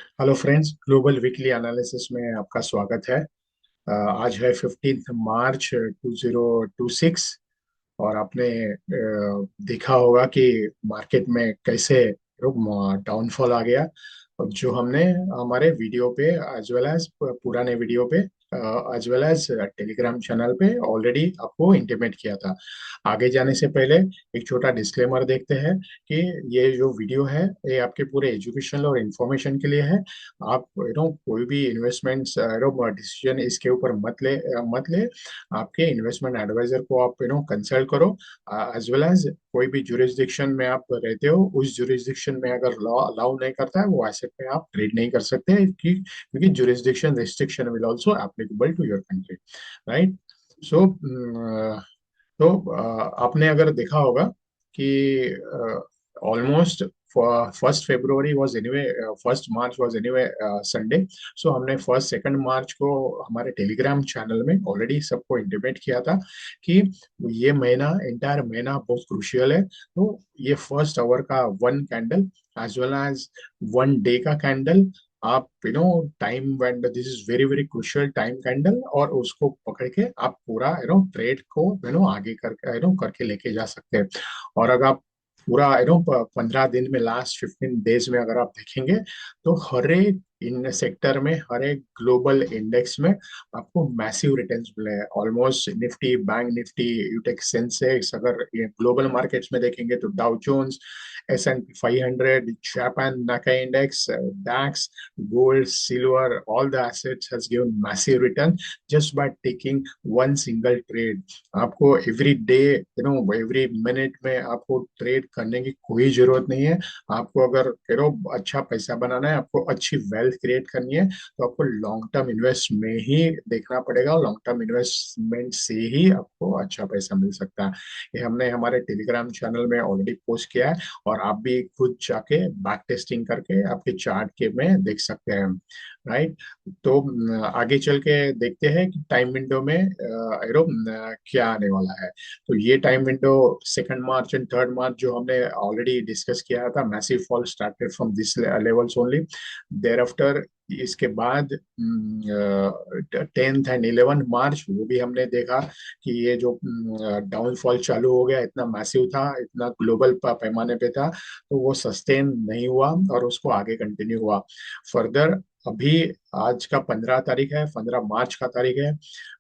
Hello friends, global weekly analysis में आपका स्वागत है। आज है 15 मार्च 2026। और आपने देखा होगा कि मार्केट में कैसे डाउनफॉल आ गया। और जो हमने हमारे वीडियो पे एज वेल एज पुराने वीडियो पे as well as Telegram channel पे ऑलरेडी आपको इंटीमेट किया था। आगे जाने से पहले एक छोटा डिस्क्लेमर देखते हैं कि ये जो वीडियो है ये आपके पूरे एजुकेशन और इंफॉर्मेशन के लिए है। आप कोई भी इन्वेस्टमेंट्स डिसीजन इसके ऊपर मत ले। आपके इन्वेस्टमेंट एडवाइजर को आप कंसल्ट करो। एज वेल एज कोई भी जुरिस्डिक्शन में आप रहते हो, उस जुरिस्डिक्शन में अगर लॉ अलाउ नहीं करता है वो एसेट पे आप ट्रेड नहीं कर सकते क्योंकि jurisdiction restriction will also applicable to your country, right. So तो आपने अगर देखा होगा कि almost first February was anyway, 1 March was anyway Sunday. So हमने 1 2 मार्च को हमारे टेलीग्राम चैनल में ऑलरेडी सबको इंटीमेट किया था कि ये महीना, एंटायर महीना बहुत क्रुशियल है। तो ये फर्स्ट आवर का one candle as well as one day का कैंडल, आप time when this is very very crucial time candle, और उसको पकड़ के आप पूरा ट्रेड को आगे करके करके लेके जा सकते हैं। और अगर आप पूरा 15 दिन में, लास्ट 15 डेज में अगर आप देखेंगे तो हर एक इन सेक्टर में, हर एक ग्लोबल इंडेक्स में आपको मैसिव रिटर्न्स मिले हैं। ऑलमोस्ट निफ्टी, बैंक निफ्टी, यूटेक सेंसेक्स, अगर ये ग्लोबल मार्केट्स में देखेंगे तो Dow Jones, S&P 500, Japan Nikkei index, DAX, gold, silver, all the assets has given massive return just by taking one single trade। आपको एवरी डे, एवरी मिनट में आपको ट्रेड करने की कोई जरूरत नहीं है। आपको अगर अच्छा पैसा बनाना है, आपको अच्छी वेल्थ क्रिएट करनी है, तो आपको लॉन्ग टर्म इन्वेस्ट में ही देखना पड़ेगा। लॉन्ग टर्म इन्वेस्टमेंट से ही आपको अच्छा पैसा मिल सकता है। ये हमने हमारे टेलीग्राम चैनल में ऑलरेडी पोस्ट किया है, और आप भी खुद जाके बैक टेस्टिंग करके आपके चार्ट के में देख सकते हैं, राइट। तो आगे चल के देखते हैं कि टाइम विंडो में क्या आने वाला है। तो ये time window 2 March and 3 March जो हमने ऑलरेडी डिस्कस किया था, massive fall started from this levels only. There after, इसके बाद 10th एंड 11th मार्च वो भी हमने देखा कि ये जो डाउनफॉल चालू हो गया, इतना मैसिव था, इतना ग्लोबल पैमाने पे था, तो वो सस्टेन नहीं हुआ और उसको आगे कंटिन्यू हुआ फर्दर। अभी आज का 15 तारीख है, 15 मार्च का तारीख है।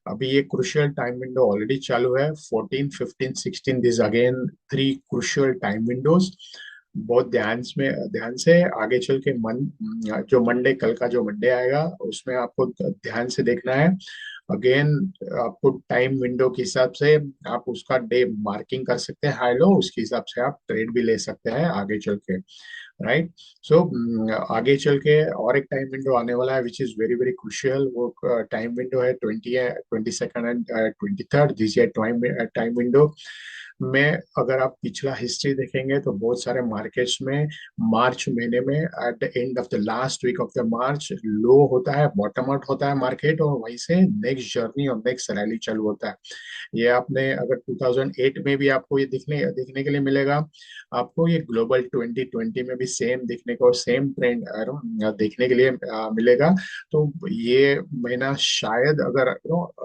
अभी ये क्रुशियल टाइम विंडो ऑलरेडी चालू है, 14 15 16 this again 3 crucial time Windows. बहुत ध्यान से आगे चल के जो मंडे, कल का जो मंडे आएगा उसमें आपको ध्यान से देखना है। अगेन आपको टाइम विंडो के हिसाब से आप उसका डे मार्किंग कर सकते हैं, हाई लो, उसके हिसाब से आप ट्रेड भी ले सकते हैं आगे चल के, राइट। सो आगे चल के और एक टाइम विंडो आने वाला है which is very very crucial. वो टाइम विंडो है 22nd and 23rd, this time time window में। अगर आप पिछला हिस्ट्री देखेंगे तो बहुत सारे मार्केट्स में मार्च महीने में at the end of the last week of the March low होता है, बॉटम आउट होता है मार्केट, और वहीं से नेक्स्ट जर्नी और नेक्स्ट रैली चालू होता है। ये आपने अगर 2008 में भी आपको ये दिखने दिखने के लिए मिलेगा। आपको ये ग्लोबल 2020 में भी सेम दिखने को, सेम ट्रेंड देखने के लिए मिलेगा। तो ये महीना शायद अगर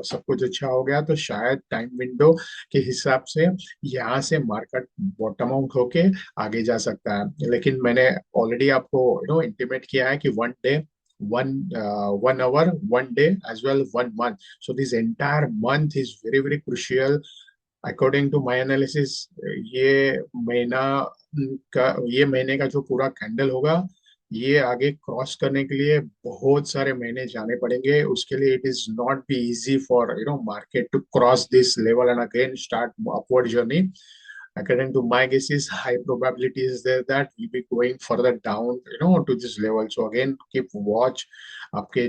सब कुछ अच्छा हो गया तो शायद टाइम विंडो के हिसाब से यहाँ से मार्केट बॉटम आउट होके आगे जा सकता है। लेकिन मैंने ऑलरेडी आपको इंटीमेट किया है कि one day, one 1 hour, one day, as well 1 month. So this entire month is very very crucial according to my analysis। ये महीना ये महीने का जो पूरा कैंडल होगा, ये आगे क्रॉस करने के लिए बहुत सारे महीने जाने पड़ेंगे। उसके लिए it is not be easy for market to cross this level and again start upward journey. According to my guess is high probability is there that we'll be going further down to this level। So again keep watch आपके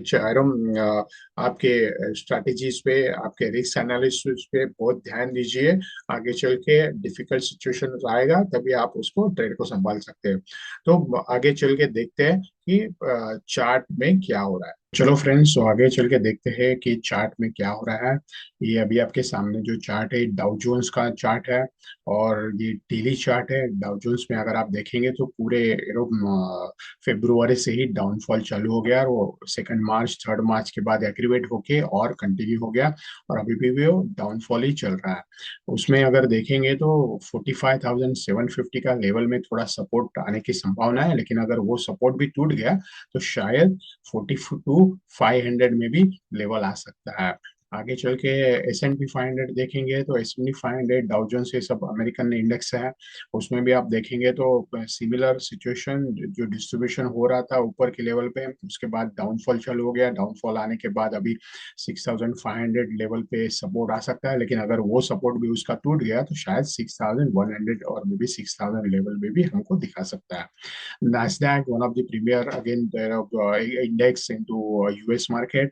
आपके strategies पे, आपके risk analysis पे बहुत ध्यान दीजिए। आगे चल के डिफिकल्ट सिचुएशन आएगा तभी आप उसको ट्रेड को संभाल सकते हैं। तो आगे चल के देखते हैं कि चार्ट में क्या हो रहा है। चलो फ्रेंड्स, तो आगे चल के देखते हैं कि चार्ट में क्या हो रहा है। ये अभी आपके सामने जो चार्ट है, डाउ जोन्स का चार्ट है और ये डेली चार्ट है। डाउ जोन्स में अगर आप देखेंगे तो पूरे फरवरी से ही डाउनफॉल चालू हो गया और वो 2 मार्च 3 मार्च के बाद एग्रीवेट होके और कंटिन्यू हो गया और अभी भी वो डाउनफॉल ही चल रहा है। उसमें अगर देखेंगे तो 45,750 का लेवल में थोड़ा सपोर्ट आने की संभावना है, लेकिन अगर वो सपोर्ट भी टूट गया तो शायद 42,500 में भी लेवल आ सकता है। आगे चल के S&P 500 देखेंगे तो S&P 500, डाउ जोन्स, ये सब अमेरिकन इंडेक्स है। उसमें भी आप देखेंगे तो सिमिलर सिचुएशन, जो डिस्ट्रीब्यूशन हो रहा था ऊपर के लेवल पे, उसके बाद डाउनफॉल चालू हो गया। डाउनफॉल आने के बाद अभी 6,500 लेवल पे सपोर्ट आ सकता है, लेकिन अगर वो सपोर्ट भी उसका टूट गया तो शायद 6,100 और मे बी 6,000 लेवल में भी हमको दिखा सकता है। Nasdaq, one of the premier again index into US market,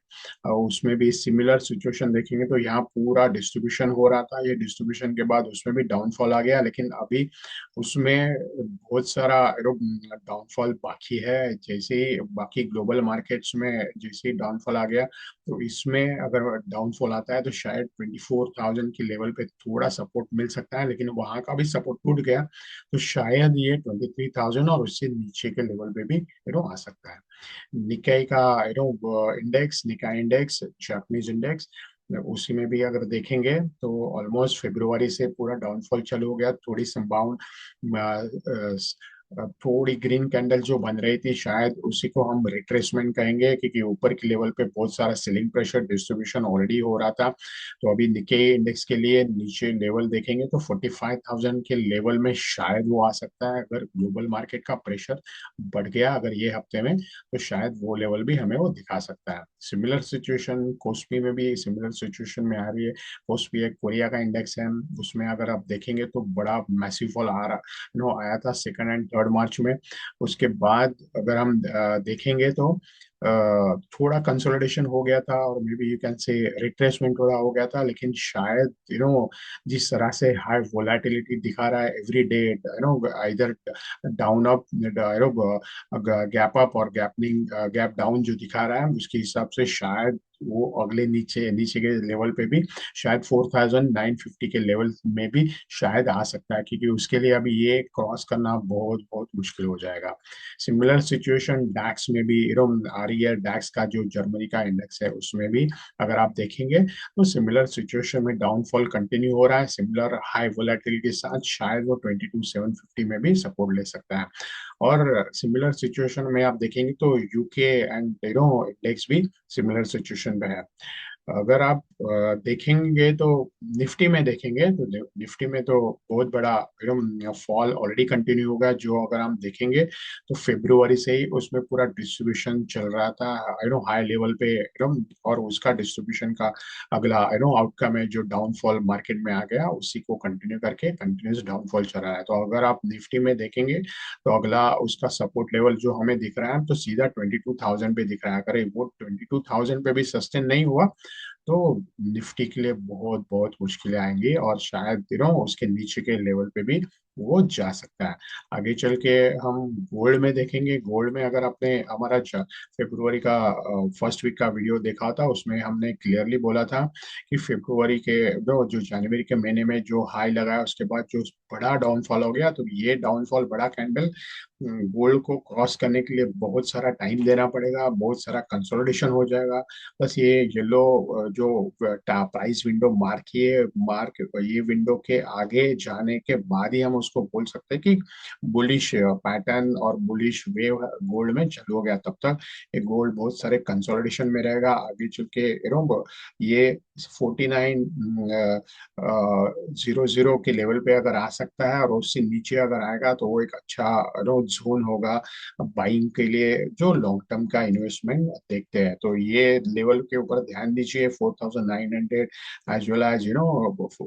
उसमें भी सिमिलर सिचुएशन देखेंगे तो यहाँ पूरा डिस्ट्रीब्यूशन हो रहा था। ये डिस्ट्रीब्यूशन के बाद उसमें भी डाउनफॉल आ गया, लेकिन अभी उसमें बहुत सारा डाउनफॉल बाकी है। जैसे ही बाकी ग्लोबल मार्केट्स में जैसे ही डाउनफॉल आ गया, तो इसमें अगर डाउनफॉल आता है तो शायद 24,000 के लेवल पे थोड़ा सपोर्ट मिल सकता है, लेकिन वहां का भी सपोर्ट टूट गया तो शायद ये 23,000 और उससे नीचे के लेवल पे भी आ सकता है। निकाई का इंडेक्स, निकाई इंडेक्स, जापानीज इंडेक्स, उसी में भी अगर देखेंगे तो ऑलमोस्ट फरवरी से पूरा डाउनफॉल चालू हो गया। थोड़ी ग्रीन कैंडल जो बन रही थी, शायद उसी को हम रिट्रेसमेंट कहेंगे, क्योंकि ऊपर के लेवल पे बहुत सारा सेलिंग प्रेशर डिस्ट्रीब्यूशन ऑलरेडी हो रहा था। तो अभी निकेई इंडेक्स के लिए नीचे लेवल देखेंगे तो 45,000 के लेवल में शायद वो आ सकता है। अगर ग्लोबल मार्केट का प्रेशर बढ़ गया अगर ये हफ्ते में, तो शायद वो लेवल भी हमें वो दिखा सकता है। सिमिलर सिचुएशन कोस्पी में भी सिमिलर सिचुएशन में आ रही है। कोस्पी एक कोरिया का इंडेक्स है, उसमें अगर आप देखेंगे तो बड़ा मैसिव फॉल आ रहा आया था 2 एंड 3 मार्च में। उसके बाद अगर हम देखेंगे तो थोड़ा कंसोलिडेशन हो गया था और may be you can say retracement थोड़ा हो गया था, लेकिन शायद जिस तरह से हाई वोलेटिलिटी दिखा रहा है एवरी डे, इधर डाउन अप, गैप अप और गैपनिंग गैप डाउन जो दिखा रहा है, उसके हिसाब से शायद वो अगले नीचे नीचे के लेवल पे भी शायद 4,950 के लेवल में भी शायद आ सकता है, क्योंकि उसके लिए अभी ये क्रॉस करना बहुत बहुत मुश्किल हो जाएगा। सिमिलर सिचुएशन डैक्स में भी आ रही है। डैक्स का जो जर्मनी का इंडेक्स है उसमें भी अगर आप देखेंगे तो सिमिलर सिचुएशन में डाउनफॉल कंटिन्यू हो रहा है। सिमिलर हाई वोलेटिलिटी के साथ शायद वो 22,750 में भी सपोर्ट ले सकता है। और सिमिलर सिचुएशन में आप देखेंगे तो यूके एंड इंडेक्स भी सिमिलर सिचुएशन में है। अगर आप देखेंगे तो निफ्टी में देखेंगे तो निफ्टी में तो बहुत बड़ा फॉल ऑलरेडी कंटिन्यू होगा। जो अगर हम देखेंगे तो फरवरी से ही उसमें पूरा डिस्ट्रीब्यूशन चल रहा था हाई लेवल पे और उसका डिस्ट्रीब्यूशन का अगला आउटकम है जो डाउनफॉल मार्केट में आ गया, उसी को कंटिन्यू करके कंटिन्यूस डाउनफॉल चल रहा है। तो अगर आप निफ्टी में देखेंगे तो अगला उसका सपोर्ट लेवल जो हमें दिख रहा है तो सीधा 22,000 पे दिख रहा है। अगर वो 22,000 पे भी सस्टेन नहीं हुआ तो निफ्टी के लिए बहुत बहुत मुश्किलें आएंगी और शायद उसके नीचे के लेवल पे भी वो जा सकता है। आगे चल के हम गोल्ड में देखेंगे। गोल्ड में अगर आपने हमारा फरवरी का फर्स्ट वीक का वीडियो देखा था, उसमें हमने क्लियरली बोला था कि फरवरी के जो जनवरी के महीने में जो हाई लगाया उसके बाद जो बड़ा डाउनफॉल हो गया, तो ये डाउनफॉल बड़ा कैंडल गोल्ड को क्रॉस करने के लिए बहुत सारा टाइम देना पड़ेगा, बहुत सारा कंसोलिडेशन हो जाएगा। बस ये येलो जो प्राइस विंडो मार्क ये विंडो के आगे जाने के बाद ही हम उसको बोल सकते हैं कि बुलिश पैटर्न और बुलिश वेव गोल्ड में चालू हो गया। तब तक ये गोल्ड बहुत सारे कंसोलिडेशन में रहेगा। आगे चल के ये 49,000 के लेवल पे अगर आ सकता है और उससे नीचे अगर आएगा तो वो एक अच्छा जोन होगा बाइंग के लिए, जो लॉन्ग टर्म का इन्वेस्टमेंट देखते हैं। तो ये लेवल के ऊपर ध्यान दीजिए, 4,900 as well as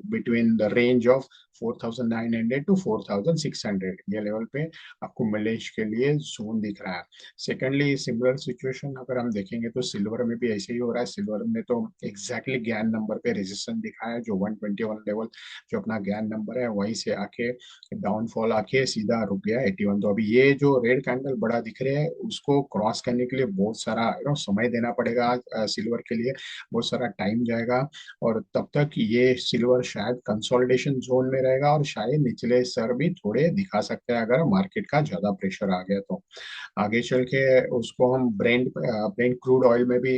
between the range of 4,900 to 64,600 ये लेवल पे आपको मिलेज के लिए जोन दिख रहा है। सेकेंडली सिमिलर सिचुएशन अगर हम देखेंगे तो सिल्वर में भी ऐसे ही हो रहा है। सिल्वर में तो एग्जैक्टली ज्ञान नंबर पे रेजिस्टेंस दिखा है, जो 121 लेवल जो अपना ज्ञान नंबर है वहीं से आके डाउनफॉल आके सीधा रुक गया 81। तो अभी ये जो रेड कैंडल बड़ा दिख रहे हैं उसको क्रॉस करने के लिए बहुत सारा समय देना पड़ेगा सिल्वर के लिए, बहुत सारा टाइम जाएगा। और तब तक ये सिल्वर शायद कंसोलिडेशन जोन में रहेगा और शायद निचले स्तर भी थोड़े दिखा सकते हैं अगर मार्केट का ज्यादा प्रेशर आ गया तो। आगे चल के उसको हम ब्रेंट क्रूड ऑयल में भी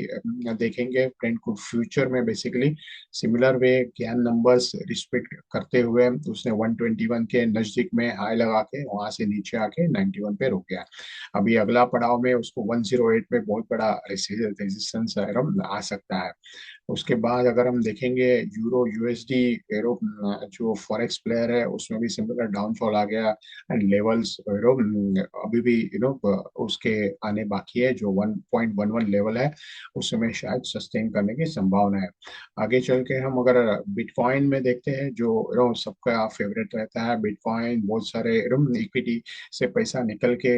देखेंगे। ब्रेंट क्रूड फ्यूचर में बेसिकली सिमिलर वे ज्ञान नंबर्स रिस्पेक्ट करते हुए उसने 121 के नजदीक में हाई लगा के वहां से नीचे आके 91 पे रुक गया। अभी अगला पड़ाव में उसको 108 पे बहुत बड़ा रेजिस्टेंस आ सकता है। उसके बाद अगर हम देखेंगे यूरो यूएसडी यूरो जो फॉरेक्स प्लेयर है उसमें भी सिमिलर डाउनफॉल आ गया एंड लेवल्स अभी भी उसके आने बाकी है। जो 1.11 लेवल है उसमें शायद सस्टेन करने की संभावना है। आगे चल के हम अगर बिटकॉइन में देखते हैं जो सबका फेवरेट रहता है बिटकॉइन, बहुत सारे इक्विटी से पैसा निकल के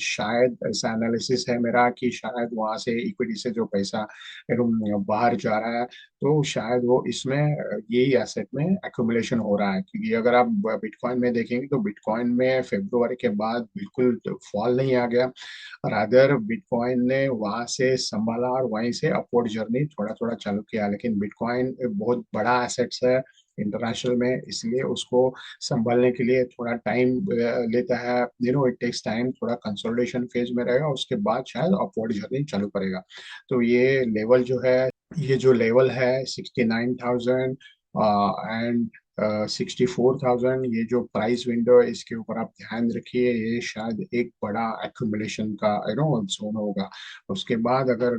शायद ऐसा एनालिसिस है मेरा कि शायद वहां से इक्विटी से जो पैसा बाहर जा रहा है तो शायद वो इसमें यही एसेट में एक्यूमुलेशन हो रहा है। क्योंकि अगर आप बिटकॉइन में देखेंगे तो बिटकॉइन में फरवरी के बाद बिल्कुल फॉल नहीं आ गया, रादर बिटकॉइन ने वहां से संभाला और वहीं से अपवर्ड जर्नी थोड़ा थोड़ा चालू किया। लेकिन बिटकॉइन बहुत बड़ा एसेट्स है इंटरनेशनल में, इसलिए उसको संभालने के लिए थोड़ा टाइम लेता है। इट टेक्स टाइम, थोड़ा कंसोलिडेशन फेज में रहेगा उसके बाद शायद अपवर्ड जर्नी चालू करेगा। तो ये जो लेवल है 69,000 एंड 64,000, ये जो प्राइस विंडो है इसके ऊपर आप ध्यान रखिए। ये शायद एक बड़ा एक्यूमुलेशन का जोन होगा। उसके बाद अगर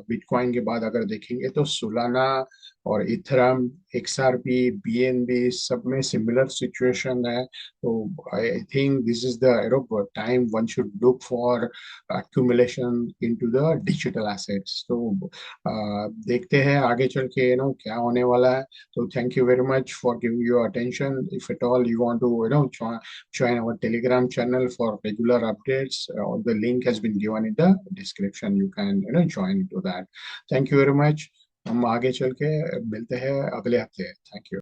बिटकॉइन के बाद अगर देखेंगे तो सोलाना और इथरम, एक्सआरपी, बीएनबी सब में सिमिलर सिचुएशन है। तो I think this is the time one should look for accumulation into the digital assets। तो देखते हैं आगे चल के क्या होने वाला है। तो thank you very much for giving your attention. If at all you want to join our telegram channel for regular updates, the link has been given in the description, you can join into that। Thank you very much. हम आगे चल के मिलते हैं अगले हफ्ते। Thank you.